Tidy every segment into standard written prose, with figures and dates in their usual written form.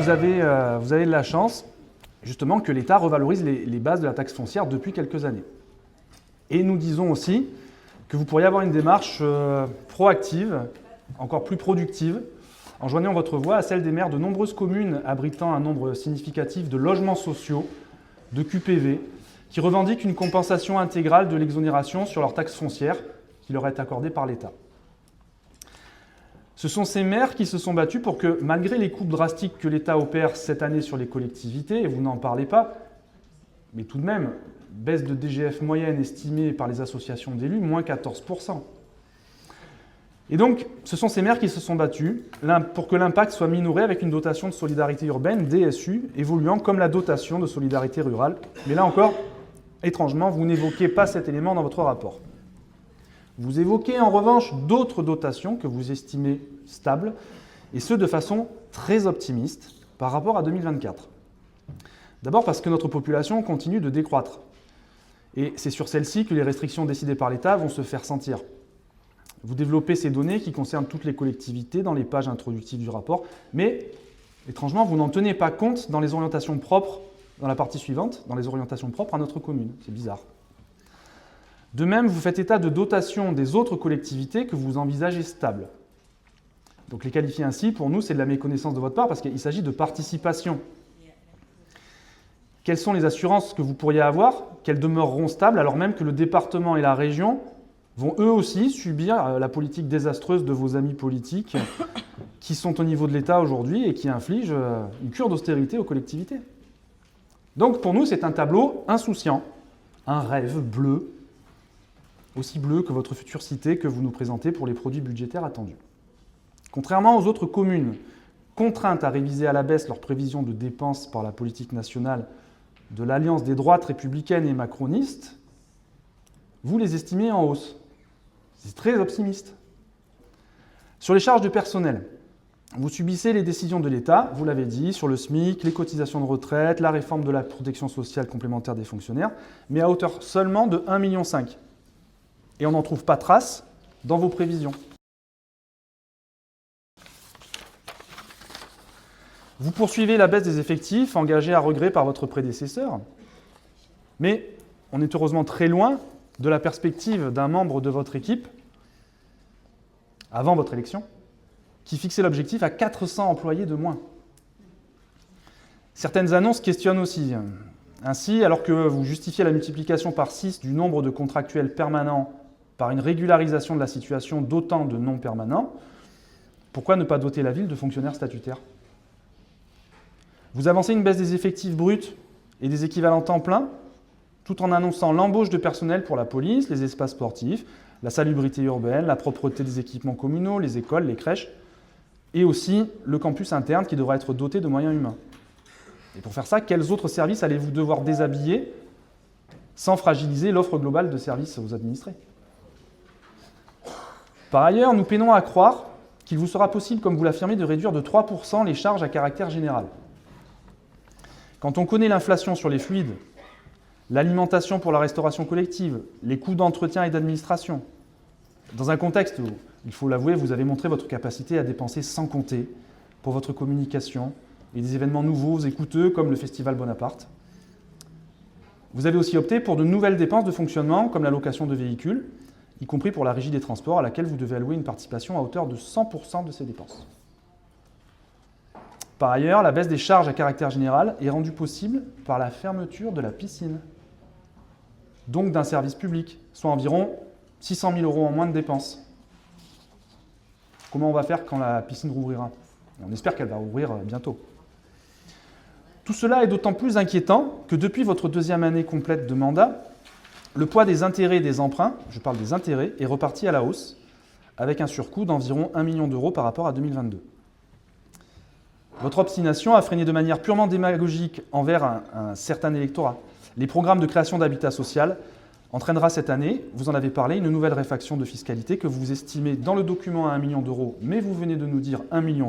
vous avez de la chance, justement, que l'État revalorise les bases de la taxe foncière depuis quelques années. Et nous disons aussi que vous pourriez avoir une démarche proactive, encore plus productive, en joignant votre voix à celle des maires de nombreuses communes abritant un nombre significatif de logements sociaux, de QPV, qui revendiquent une compensation intégrale de l'exonération sur leur taxe foncière qui leur est accordée par l'État. Ce sont ces maires qui se sont battus pour que, malgré les coupes drastiques que l'État opère cette année sur les collectivités, et vous n'en parlez pas, mais tout de même, baisse de DGF moyenne estimée par les associations d'élus, moins 14%. Et donc, ce sont ces maires qui se sont battus pour que l'impact soit minoré avec une dotation de solidarité urbaine, DSU, évoluant comme la dotation de solidarité rurale. Mais là encore, étrangement, vous n'évoquez pas cet élément dans votre rapport. Vous évoquez en revanche d'autres dotations que vous estimez stables, et ce de façon très optimiste par rapport à 2024. D'abord parce que notre population continue de décroître. Et c'est sur celle-ci que les restrictions décidées par l'État vont se faire sentir. Vous développez ces données qui concernent toutes les collectivités dans les pages introductives du rapport, mais étrangement, vous n'en tenez pas compte dans les orientations propres, dans la partie suivante, dans les orientations propres à notre commune. C'est bizarre. De même, vous faites état de dotations des autres collectivités que vous envisagez stables. Donc les qualifier ainsi, pour nous, c'est de la méconnaissance de votre part parce qu'il s'agit de participation. Quelles sont les assurances que vous pourriez avoir qu'elles demeureront stables alors même que le département et la région vont eux aussi subir la politique désastreuse de vos amis politiques qui sont au niveau de l'État aujourd'hui et qui infligent une cure d'austérité aux collectivités. Donc pour nous, c'est un tableau insouciant, un rêve bleu, aussi bleu que votre future cité que vous nous présentez pour les produits budgétaires attendus. Contrairement aux autres communes contraintes à réviser à la baisse leurs prévisions de dépenses par la politique nationale de l'Alliance des droites républicaines et macronistes, vous les estimez en hausse. C'est très optimiste. Sur les charges de personnel, vous subissez les décisions de l'État, vous l'avez dit, sur le SMIC, les cotisations de retraite, la réforme de la protection sociale complémentaire des fonctionnaires, mais à hauteur seulement de 1,5 million. Et on n'en trouve pas trace dans vos prévisions. Vous poursuivez la baisse des effectifs engagée à regret par votre prédécesseur, mais on est heureusement très loin de la perspective d'un membre de votre équipe, avant votre élection, qui fixait l'objectif à 400 employés de moins. Certaines annonces questionnent aussi. Ainsi, alors que vous justifiez la multiplication par 6 du nombre de contractuels permanents par une régularisation de la situation d'autant de non-permanents, pourquoi ne pas doter la ville de fonctionnaires statutaires ? Vous avancez une baisse des effectifs bruts et des équivalents temps plein, tout en annonçant l'embauche de personnel pour la police, les espaces sportifs, la salubrité urbaine, la propreté des équipements communaux, les écoles, les crèches, et aussi le campus interne qui devra être doté de moyens humains. Et pour faire ça, quels autres services allez-vous devoir déshabiller sans fragiliser l'offre globale de services aux administrés ? Par ailleurs, nous peinons à croire qu'il vous sera possible, comme vous l'affirmez, de réduire de 3% les charges à caractère général. Quand on connaît l'inflation sur les fluides, l'alimentation pour la restauration collective, les coûts d'entretien et d'administration, dans un contexte où, il faut l'avouer, vous avez montré votre capacité à dépenser sans compter pour votre communication et des événements nouveaux et coûteux comme le Festival Bonaparte. Vous avez aussi opté pour de nouvelles dépenses de fonctionnement comme la location de véhicules, y compris pour la régie des transports à laquelle vous devez allouer une participation à hauteur de 100% de ces dépenses. Par ailleurs, la baisse des charges à caractère général est rendue possible par la fermeture de la piscine, donc d'un service public, soit environ 600 000 € en moins de dépenses. Comment on va faire quand la piscine rouvrira ? On espère qu'elle va rouvrir bientôt. Tout cela est d'autant plus inquiétant que depuis votre deuxième année complète de mandat, le poids des intérêts et des emprunts, je parle des intérêts, est reparti à la hausse, avec un surcoût d'environ 1 million d'euros par rapport à 2022. Votre obstination a freiné de manière purement démagogique envers un certain électorat. Les programmes de création d'habitat social entraînera cette année, vous en avez parlé, une nouvelle réfaction de fiscalité que vous estimez dans le document à 1 million d'euros, mais vous venez de nous dire 1,1 million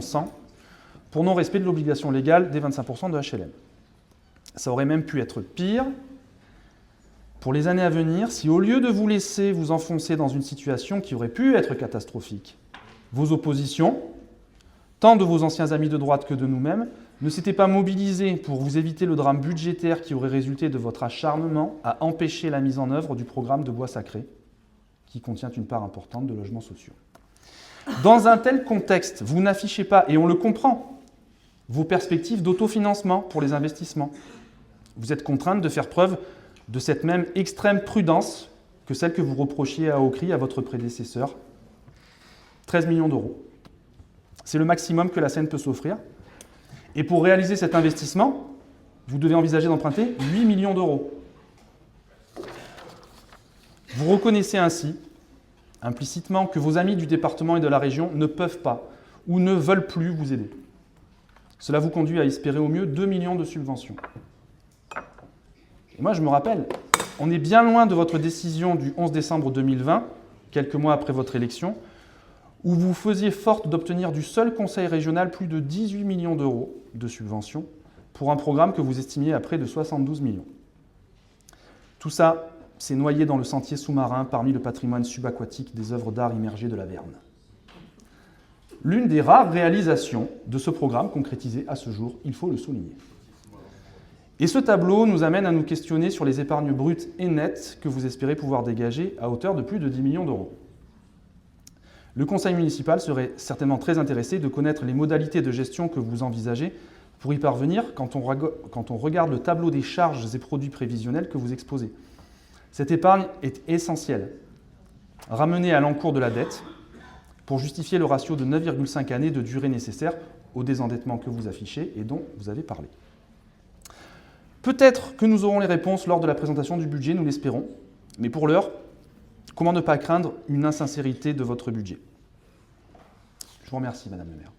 pour non-respect de l'obligation légale des 25% de HLM. Ça aurait même pu être pire. Pour les années à venir, si au lieu de vous laisser vous enfoncer dans une situation qui aurait pu être catastrophique, vos oppositions tant de vos anciens amis de droite que de nous-mêmes, ne s'étaient pas mobilisés pour vous éviter le drame budgétaire qui aurait résulté de votre acharnement à empêcher la mise en œuvre du programme de bois sacré, qui contient une part importante de logements sociaux. Dans un tel contexte, vous n'affichez pas, et on le comprend, vos perspectives d'autofinancement pour les investissements. Vous êtes contrainte de faire preuve de cette même extrême prudence que celle que vous reprochiez à haut cri à votre prédécesseur. 13 millions d'euros. C'est le maximum que la Seine peut s'offrir. Et pour réaliser cet investissement, vous devez envisager d'emprunter 8 millions d'euros. Vous reconnaissez ainsi, implicitement, que vos amis du département et de la région ne peuvent pas ou ne veulent plus vous aider. Cela vous conduit à espérer au mieux 2 millions de subventions. Et moi, je me rappelle, on est bien loin de votre décision du 11 décembre 2020, quelques mois après votre élection, où vous faisiez forte d'obtenir du seul conseil régional plus de 18 millions d'euros de subventions pour un programme que vous estimiez à près de 72 millions. Tout ça, c'est noyé dans le sentier sous-marin parmi le patrimoine subaquatique des œuvres d'art immergées de la Verne. L'une des rares réalisations de ce programme concrétisée à ce jour, il faut le souligner. Et ce tableau nous amène à nous questionner sur les épargnes brutes et nettes que vous espérez pouvoir dégager à hauteur de plus de 10 millions d'euros. Le conseil municipal serait certainement très intéressé de connaître les modalités de gestion que vous envisagez pour y parvenir quand on regarde le tableau des charges et produits prévisionnels que vous exposez. Cette épargne est essentielle, ramenée à l'encours de la dette, pour justifier le ratio de 9,5 années de durée nécessaire au désendettement que vous affichez et dont vous avez parlé. Peut-être que nous aurons les réponses lors de la présentation du budget, nous l'espérons, mais pour l'heure, comment ne pas craindre une insincérité de votre budget? Je vous remercie, Madame la maire.